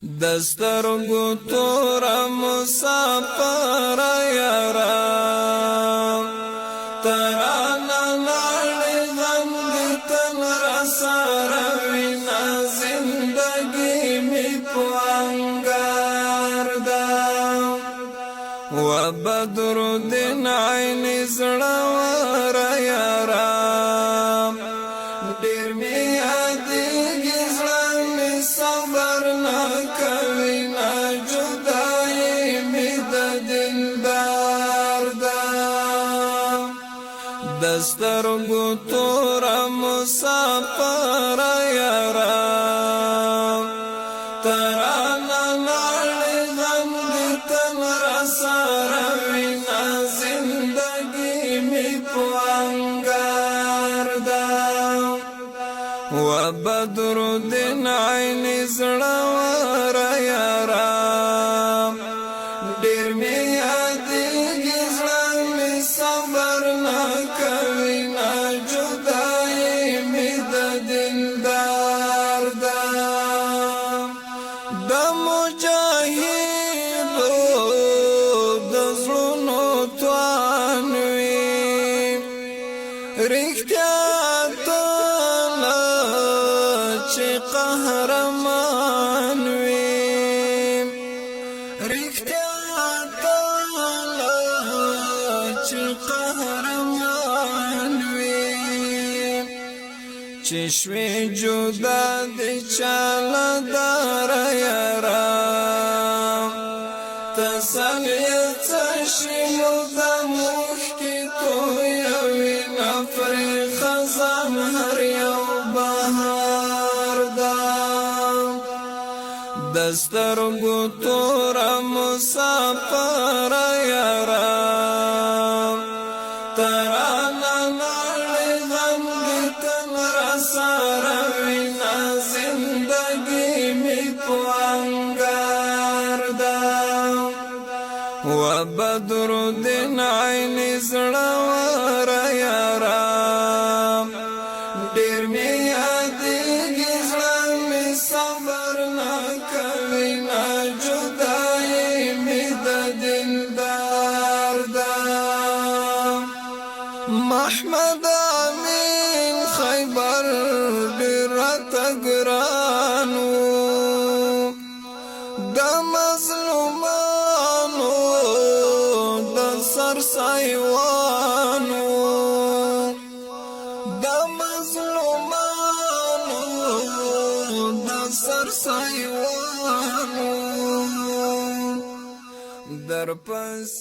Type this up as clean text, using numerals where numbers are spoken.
دسترګو تور مسافر یارا ترانا ناړي غم تن رسار وینا زندگی می پوانګار دا و بدر دین عین زړور یارا ډیر می یادېږي زړه می صبر نه کوي نه جدایي می د دلدار دا دسترګو تور مسافر یارا ترانا ناړي غم تن رسار وینا زندگی می پوانګار دا و بدر دین عین زړور یارا ډیر می یادېږي زړه می صبر نه کوي نه جدایي می د دلدار دا د مجاهدو د زړونو توان وي رښتیا چې قهرمان وي رښتیا تعالی چې قهرمان وي چې شوي جدا د چاله دار یارا تسلی تشي نو د مخ کې تو یوي نفر خزان هر یو بهار دسترګو تور مسافر یارا ترانا ناړي غم تن رسار وینا زندگی می پوانګار دا و بدر دین عین زړور یارا ډیر می یادېږي زړه می صبر نه کوي نه جدایي می د دلدار دا محمد امین خیبر ډیر تګرانو د مظلومانو د سر سایوانو د مظلومانو د سر سایوانو در پس